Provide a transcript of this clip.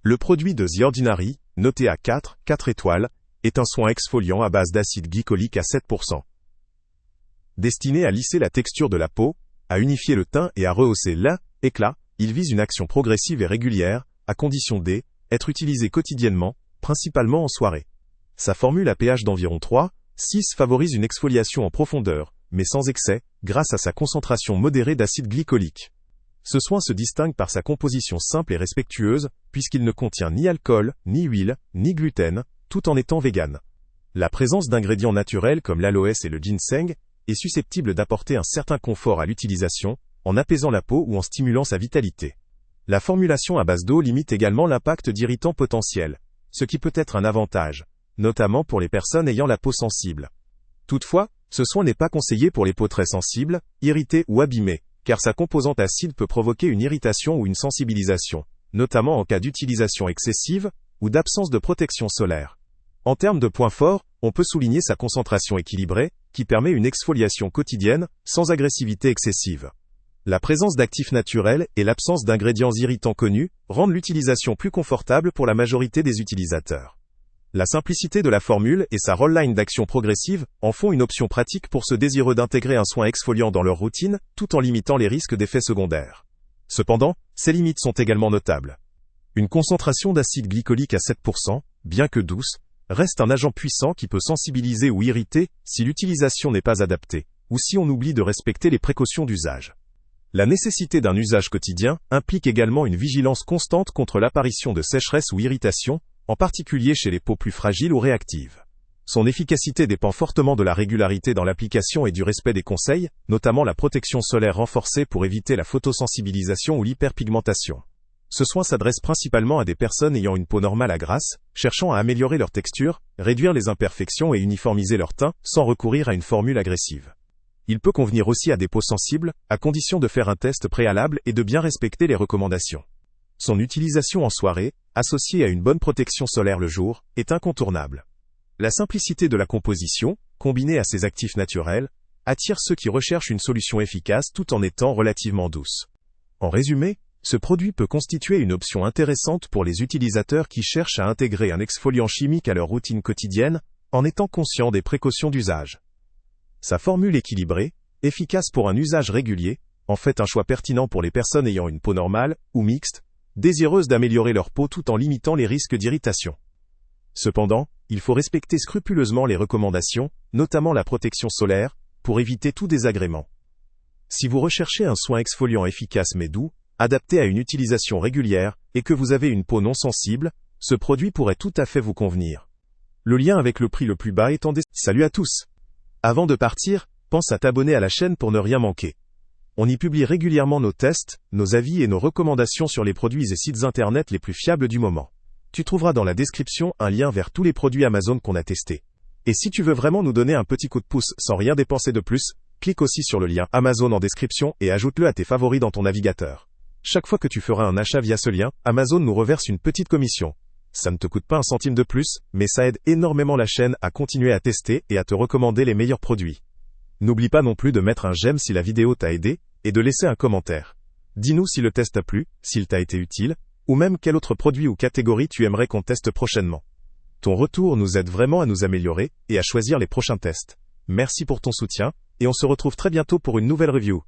Le produit de The Ordinary, noté à 4 étoiles, est un soin exfoliant à base d'acide glycolique à 7%. Destiné à lisser la texture de la peau, à unifier le teint et à rehausser l'éclat, il vise une action progressive et régulière, à condition d'être utilisé quotidiennement, principalement en soirée. Sa formule à pH d'environ 3,6 favorise une exfoliation en profondeur, mais sans excès, grâce à sa concentration modérée d'acide glycolique. Ce soin se distingue par sa composition simple et respectueuse, puisqu'il ne contient ni alcool, ni huile, ni gluten, tout en étant vegan. La présence d'ingrédients naturels comme l'aloès et le ginseng est susceptible d'apporter un certain confort à l'utilisation, en apaisant la peau ou en stimulant sa vitalité. La formulation à base d'eau limite également l'impact d'irritants potentiels, ce qui peut être un avantage, notamment pour les personnes ayant la peau sensible. Toutefois, ce soin n'est pas conseillé pour les peaux très sensibles, irritées ou abîmées, car sa composante acide peut provoquer une irritation ou une sensibilisation, notamment en cas d'utilisation excessive ou d'absence de protection solaire. En termes de points forts, on peut souligner sa concentration équilibrée, qui permet une exfoliation quotidienne, sans agressivité excessive. La présence d'actifs naturels et l'absence d'ingrédients irritants connus rendent l'utilisation plus confortable pour la majorité des utilisateurs. La simplicité de la formule et sa roll-line d'action progressive en font une option pratique pour ceux désireux d'intégrer un soin exfoliant dans leur routine, tout en limitant les risques d'effets secondaires. Cependant, ces limites sont également notables. Une concentration d'acide glycolique à 7%, bien que douce, reste un agent puissant qui peut sensibiliser ou irriter si l'utilisation n'est pas adaptée, ou si on oublie de respecter les précautions d'usage. La nécessité d'un usage quotidien implique également une vigilance constante contre l'apparition de sécheresse ou irritation, en particulier chez les peaux plus fragiles ou réactives. Son efficacité dépend fortement de la régularité dans l'application et du respect des conseils, notamment la protection solaire renforcée pour éviter la photosensibilisation ou l'hyperpigmentation. Ce soin s'adresse principalement à des personnes ayant une peau normale à grasse, cherchant à améliorer leur texture, réduire les imperfections et uniformiser leur teint, sans recourir à une formule agressive. Il peut convenir aussi à des peaux sensibles, à condition de faire un test préalable et de bien respecter les recommandations. Son utilisation en soirée, associée à une bonne protection solaire le jour, est incontournable. La simplicité de la composition, combinée à ses actifs naturels, attire ceux qui recherchent une solution efficace tout en étant relativement douce. En résumé, ce produit peut constituer une option intéressante pour les utilisateurs qui cherchent à intégrer un exfoliant chimique à leur routine quotidienne, en étant conscients des précautions d'usage. Sa formule équilibrée, efficace pour un usage régulier, en fait un choix pertinent pour les personnes ayant une peau normale, ou mixte, désireuses d'améliorer leur peau tout en limitant les risques d'irritation. Cependant, il faut respecter scrupuleusement les recommandations, notamment la protection solaire, pour éviter tout désagrément. Si vous recherchez un soin exfoliant efficace mais doux, adapté à une utilisation régulière, et que vous avez une peau non sensible, ce produit pourrait tout à fait vous convenir. Le lien avec le prix le plus bas est en description. Salut à tous! Avant de partir, pense à t'abonner à la chaîne pour ne rien manquer. On y publie régulièrement nos tests, nos avis et nos recommandations sur les produits et sites internet les plus fiables du moment. Tu trouveras dans la description un lien vers tous les produits Amazon qu'on a testés. Et si tu veux vraiment nous donner un petit coup de pouce sans rien dépenser de plus, clique aussi sur le lien Amazon en description et ajoute-le à tes favoris dans ton navigateur. Chaque fois que tu feras un achat via ce lien, Amazon nous reverse une petite commission. Ça ne te coûte pas un centime de plus, mais ça aide énormément la chaîne à continuer à tester et à te recommander les meilleurs produits. N'oublie pas non plus de mettre un j'aime si la vidéo t'a aidé, et de laisser un commentaire. Dis-nous si le test t'a plu, s'il t'a été utile, ou même quel autre produit ou catégorie tu aimerais qu'on teste prochainement. Ton retour nous aide vraiment à nous améliorer, et à choisir les prochains tests. Merci pour ton soutien, et on se retrouve très bientôt pour une nouvelle review.